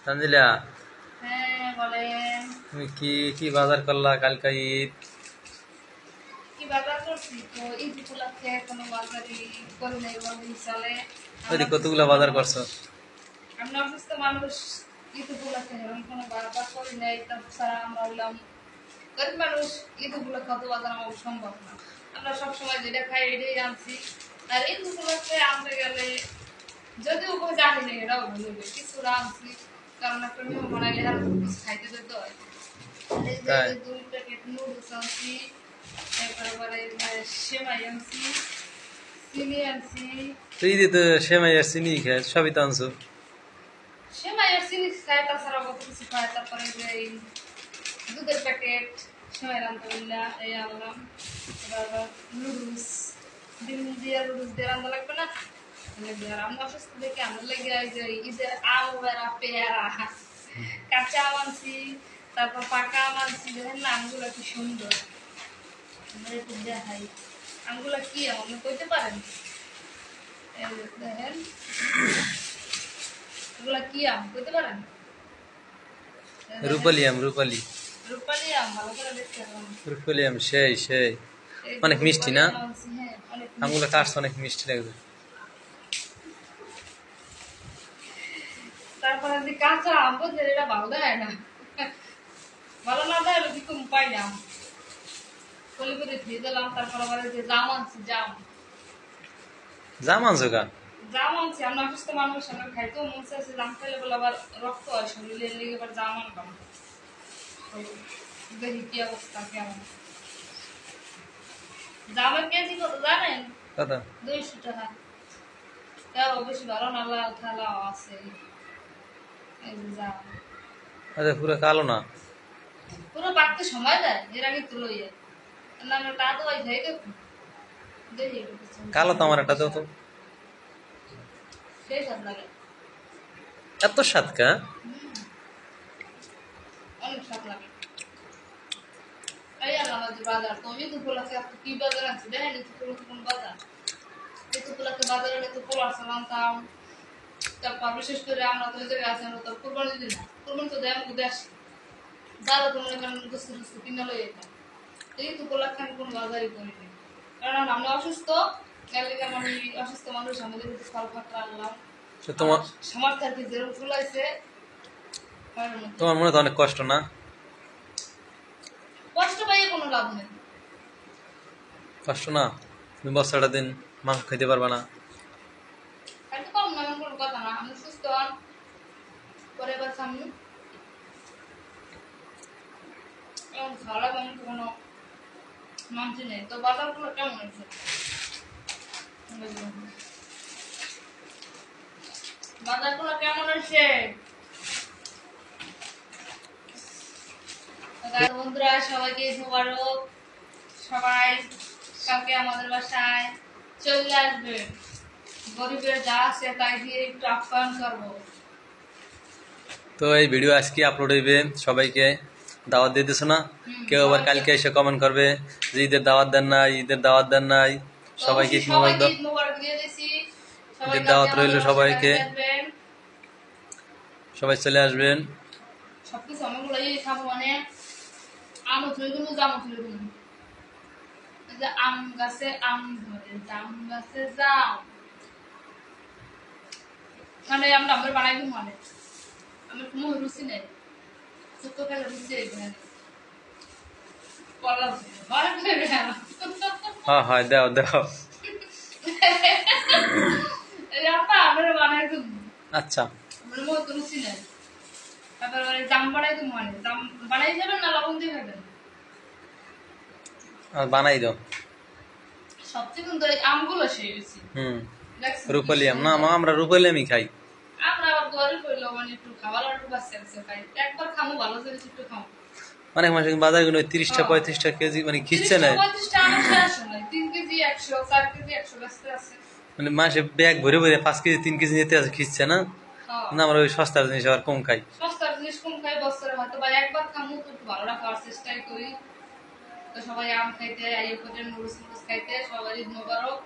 তানজিলা, হ্যাঁ বলেন। তুমি কি কি বাজার করলা কালকা ঈদ? কি বাজার করছি তো ঈদ উপলক্ষে কোনো বাজারই করি নাই বললেই চলে। ওইদি আমরা অসুস্থ কতগুলা বাজার মানুষ, করছো? আমরা অসুস্থ মানুষ, ঈদ উপলক্ষে এরকম কোনো বাজার করি নাই। তাছাড়া আমরা হলাম গরিব মানুষ, ঈদ উপলক্ষে অত বাজার আমার সম্ভব না। আমরা সবসময় যেটা খাই এটাই আনছি। আর ঈদ উপলক্ষে আনতে গেলে যদিও কোনো জানি না এটাও বলবে কিছুটা আনছি, কারণ একটা নিয়ম বানাইলে আর কিছু খাইতে দিতে হয়। এই যে তাই 2 প্যাকেট নুডলস আনছি, তারপরে সেমাই আনছি, চিনি আনছি। তো ঈদে তো সেমাই আর চিনি খায়, সবই তো আনছো। সেমাই আর চিনি খায়, তাছাড়া কত কিছু খায়। তারপরে যে এই দুধের প্যাকেট, সেমাই রান্না এই আনলাম। তারপর নুডলস, ডিম দিয়ে নুডলস দিয়ে রান্না লাগবে না। আর আমরা অসুস্থ দেখে আমরা লেগে যে ঈদের আম বেড়া পেয়ারা কাঁচা আম আনছি, তারপর পাকা আম আনছি। দেখেন না আমগুলো কি সুন্দর, আমরা একটু দেখাই আমগুলো কি আম আপনি কইতে পারেন? এই যে দেখেন এগুলা কি আম কইতে পারেন? দেখেন রূপালি আম, রূপালি। রূপালি আম, ভালো করে দেখতে হবে। রূপালি আম সেই সেই এই যে অনেক মিষ্টি রূপালি না? আম আনছি, হ্যাঁ অনেক আমগুলো মিষ্টি। কাটছে অনেক মিষ্টি লাগবে। তারপরে যে কাঁচা আম বলছে এটা ভালো দেয় না, ভালো না দেয় কিছু পাই না। কলি করে ধুয়ে দিলাম। তারপর আবার এই যে জাম আনছি, জাম জাম আনছো গা? জাম আনছি। আমরা অসুস্থ মানুষ, আমার খাইতেও মন চাইছে। জাম খাইলে বলে আবার রক্ত হয় শরীরে, এর লিগে আবার জাম আনলাম। তো দেখি কি অবস্থা কেমন। জামের কেজি কত জানেন? কথা 200 টাকা। তাও বেশি ভালো না, লাল থালা আছে। এই যে জাম আচ্ছা, পুরো কালো না? পুরো পাকতে সময় দেয়, এর আগে তুলো ইয়ে না। আমরা তা তো খাই দেখুন, দেখি একটু কিছু কালো তো আমার একটা তো। সেই স্বাদ লাগে। এত স্বাদ কা? হুম, অনেক স্বাদ লাগে। এই আর আমাদের বাজার তো ঈদ উপলক্ষে আপনি কি বাজার আছে দেখেন? ঈদ উপলক্ষে কোন বাজার? ঈদ উপলক্ষে বাজারে হলে তো পোলার চাল আনতাম। তারপর বিশেষ করে আমরা তো ওই জায়গায় আছি, আমরা তো কোরবানি দিই না। কোরবানি তো দেয় আমাকে দেশ, যারা তো মনে করেন দুস্তু দুস্তু কিনে লই যেতাম। ঈদ উপলক্ষে আমি কোনো বাজারই করিনি, কারণ আমরা অসুস্থ। এর লিগে আমি অসুস্থ মানুষ, আমাদের একটু ফল ফাকড়া আনলাম। তো আমার তোমার সামর্থ্য আর কি যেরকম ফুলাইছে ঘরের মধ্যে। তোমার মনে হয় অনেক কষ্ট না? কষ্ট পাইয়ে কোনো লাভ নেই। কষ্ট না? তুমি বছরটা দিন মাংস খাইতে পারবা না? খাইতে পারবো না এমন কোনো কথা না। আমি সুস্থ হন পরে এবার সামনে এমন খারাপ এমন কোনো মানছি নেই। তো বাজারগুলো কেমন হয়েছে? বাজারগুলো কেমন হয়েছে? বন্ধুরা সবাইকে ঈদ মোবারক। সবাই কালকে আমাদের বাসায় চলে আসবে। গরিবের যা আছে তাই দিয়ে একটু আপ্যায়ন করবো। তো এই ভিডিও আজকে আপলোড হইবে, সবাইকে দাওয়াত দিয়ে দিছো না? কেউ আবার সবাইকে কালকে এসে কমেন্ট করবে যে ঈদের দাওয়াত দেন নাই, ঈদের দাওয়াত দেন নাই। তো সবাইকে অবশ্যই ঈদ মোবারক সবাইকে দাও। ঈদ মোবারক দিয়ে দিছি। সবাই ঈদের কালকে দাওয়াত রইল আমাদের বাসায় সবাইকে, কালকে আসবেন। সবাই চলে আসবেন। সবকিছু অনেকগুলো খাবো, মানে আমও তুলে দেবো, জামও তুলে দেবো। এই যে আম গাছে আম ধরে, জাম গাছে জাম, মানে আমরা আমরা বানাই দিব। মানে আমার কোনো রুচি নেই, ছোট্ট খেলে রুচি এখানে কলা অনেক ভেবে হ্যাঁ হয়, দাও দাও। এই আপা আমরা বানাই দিব। আচ্ছা, আমার মতো রুচি নেই। তারপরে জাম বানাই দিব, মানে জাম বানাই যাবেন না লবণ দিয়ে খাবেন? আর বানাই দাও। সবচেয়ে কিন্তু এই আমগুলো সেই বেশি। হুম, দেখছেন কি রূপালি আম না? সুন্দর। আমরা রূপালি আমই খাই। আমরা আবার গরিব হইলো, মানে একটু খাবার একটু বাচ্চা আছে খাই। একবার খামো ভালো করে, একটু খামো। অনেক মাসে বাজার গুলো 30টা 35টা কেজি মানে খিচ্ছে নেয়। 30-35 টাকা শেষ হয়, 3 কেজি 100, 4 কেজি 100 ব্যস্ত আছে। মানে মাসে ব্যাগ ভরে ভরে 5 কেজি 3 কেজি নিতে আছে, খিচ্ছে না? হ্যাঁ, না, আমরা ওই সস্তার জিনিস আবার কম খাই। সস্তার জিনিস কম খাই, বছরে হয়তো বা একবার খামো, তো একটু ভালোটা খাওয়ার চেষ্টাই করি। তো সবাই আম খাইতে, আইয়ে করে নুডলস খাইতে, সবাই ঈদ মোবারক।